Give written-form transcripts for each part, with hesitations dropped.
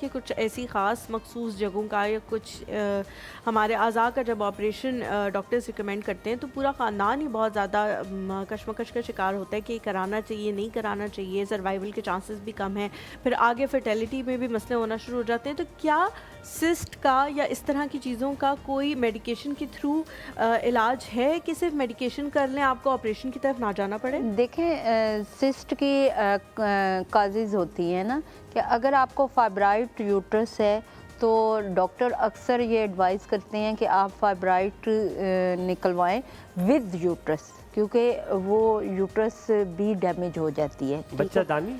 कि कुछ ऐसी ख़ास मखसूस जगहों का या कुछ हमारे अज़ा का जब ऑपरेशन डॉक्टर्स रिकमेंड करते हैं तो पूरा ख़ानदान ही बहुत ज़्यादा कशमकश का शिकार होता है कि कराना चाहिए नहीं कराना चाहिए, सर्वाइवल के चांसेस भी कम हैं, फिर आगे फर्टिलिटी में भी मसले होना शुरू हो जाते हैं। तो क्या सिस्ट का या इस तरह की चीज़ों का कोई मेडिकेशन के थ्रू इलाज है कि सिर्फ मेडिकेशन कर लें, आपको ऑपरेशन की तरफ ना जाना पड़े? देखें, सिस्ट की काजेज़ होती हैं ना कि अगर आपको फाइब्राइड यूट्रस है तो डॉक्टर अक्सर ये एडवाइस करते हैं कि आप फाइब्राइड निकलवाएं विद यूट्रस, क्योंकि वो यूट्रस भी डैमेज हो जाती है। बच्चादानी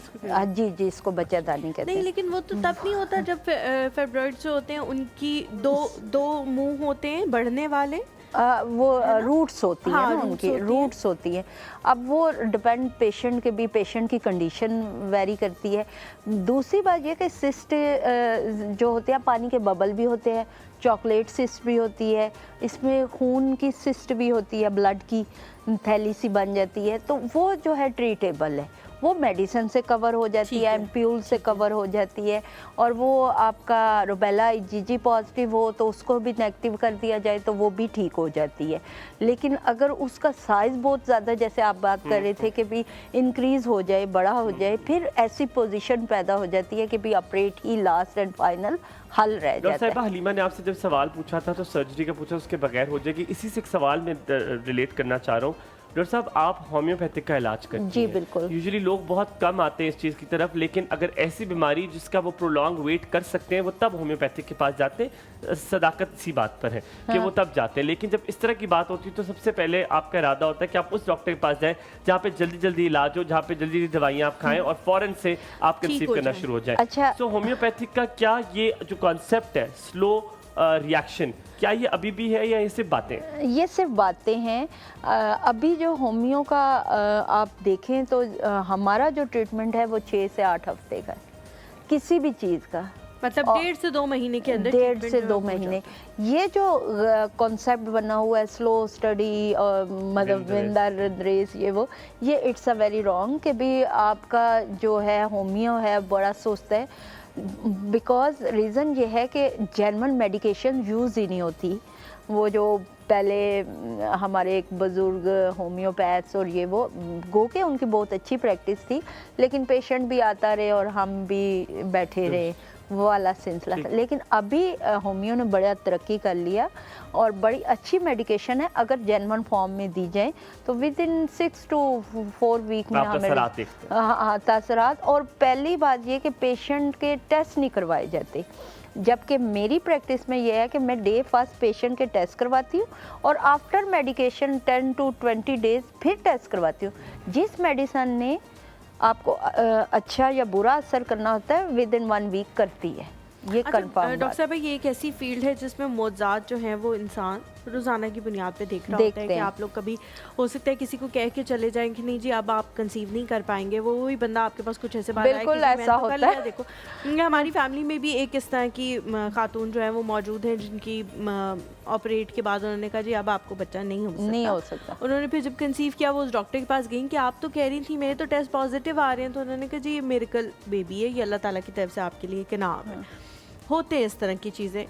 जी जी, इसको बच्चादानी कहते नहीं, हैं। लेकिन वो तो तब नहीं होता जब फाइब्रॉइड्स जो होते हैं उनकी दो मुंह होते हैं बढ़ने वाले, वो रूट्स होती हाँ, है ना, उनकी रूट्स होती हैं। अब वो डिपेंड पेशेंट के भी, पेशेंट की कंडीशन वेरी करती है। दूसरी बात ये कि सिस्ट जो होते हैं, पानी के बबल भी होते हैं, चॉकलेट सिस्ट भी होती है, इसमें खून की सिस्ट भी होती है, ब्लड की थैली सी बन जाती है, तो वो जो है ट्रीटेबल है, वो मेडिसिन से कवर हो जाती है, एम्प्यूल से कवर हो जाती है। और वो आपका रुबेला IgG पॉजिटिव हो तो उसको भी नेगेटिव कर दिया जाए तो वो भी ठीक हो जाती है। लेकिन अगर उसका साइज़ बहुत ज़्यादा, जैसे आप बात कर रहे थे कि भी इंक्रीज़ हो जाए, बड़ा हो जाए, फिर ऐसी पोजीशन पैदा हो जाती है कि भी operate he last and final हल रह जाता है। हलीमा ने आपसे जब सवाल पूछा था तो सर्जरी का पूछा, उसके बगैर हो जाएगी। इसी से एक सवाल मैं रिलेट करना चाह रहा हूँ। डॉक्टर साहब, आप होम्योपैथिक का इलाज करते हैं? जी बिल्कुल। यूजुअली लोग बहुत कम आते हैं इस चीज़ की तरफ, लेकिन अगर ऐसी बीमारी जिसका वो प्रोलॉन्ग वेट कर सकते हैं वो तब होम्योपैथिक के पास जाते हैं। सदाकत सी बात पर है कि वो तब जाते हैं। लेकिन जब इस तरह की बात होती है तो सबसे पहले आपका इरादा होता है कि आप उस डॉक्टर के पास जाएं जहाँ पे जल्दी जल्दी इलाज हो, जहाँ पे जल्दी जल्दी दवाइयाँ आप खाएं और फौरन से आप कंसीव करना शुरू हो जाए। अच्छा, तो होम्योपैथिक का क्या ये जो कॉन्सेप्ट है स्लो रिएक्शन, क्या ये अभी भी है या ये सिर्फ बातें? ये सिर्फ बातें हैं। अभी जो होम्यो का आप देखें तो हमारा जो ट्रीटमेंट है वो 6 से 8 हफ्ते का है, किसी भी चीज़ का, मतलब 1.5 से 2 महीने के अंदर। 1.5 से 2 महीने। ये जो कॉन्सेप्ट बना हुआ है स्लो स्टडी और मतलब विंदर रेस, ये इट्स अ वेरी रॉन्ग कि भी आपका जो है होम्यो है बड़ा सुस्त है। बिकॉज रीज़न ये है कि जेन्युइन मेडिकेशन यूज़ ही नहीं होती। वो जो पहले हमारे एक बुज़ुर्ग होम्योपैथ्स और वो गो के उनकी बहुत अच्छी प्रैक्टिस थी, लेकिन पेशेंट भी आता रहे और हम भी बैठे रहे, वो वाला सिलसिला था। लेकिन अभी होम्यो ने बड़ा तरक्की कर लिया और बड़ी अच्छी मेडिकेशन है। अगर जेन्युइन फॉर्म में दी जाए तो विद इन 6 to 4 वीक में हमें तासरात। और पहली बात ये कि पेशेंट के टेस्ट नहीं करवाए जाते, जबकि मेरी प्रैक्टिस में ये है कि मैं डे फर्स्ट पेशेंट के टेस्ट करवाती हूँ और आफ्टर मेडिकेशन 10 to 20 डेज फिर टेस्ट करवाती हूँ। जिस मेडिसिन ने आपको अच्छा या बुरा असर करना होता है विद इन 1 वीक करती है, ये कंफर्म। डॉक्टर साहब, ये एक ऐसी फील्ड है जिसमें मौज़ात जो हैं वो इंसान रोज़ाना की बुनियाद पे देख रहा होता है कि आप लोग कभी हो सकता है किसी को कह के चले जाएं कि नहीं जी अब आप कंसीव नहीं कर पाएंगे, वो वही बंदा आपके पास कुछ ऐसे बात आए बिल्कुल ऐसा होता है। देखो, हमारी फैमिली में भी एक इस तरह की खातून जो है वो मौजूद है जिनकी ऑपरेट के बाद उन्होंने कहा जी अब आपको बच्चा नहीं हो सकता। उन्होंने फिर जब कंसीव किया वो उस डॉक्टर के पास गई कि आप तो कह रही थी मेरे तो टेस्ट पॉजिटिव आ रहे हैं, तो उन्होंने कहा जी ये मिरेकल बेबी है, ये अल्लाह ताला की तरफ से आपके लिए एक इनाम है। होते हैं इस तरह की चीज़ें।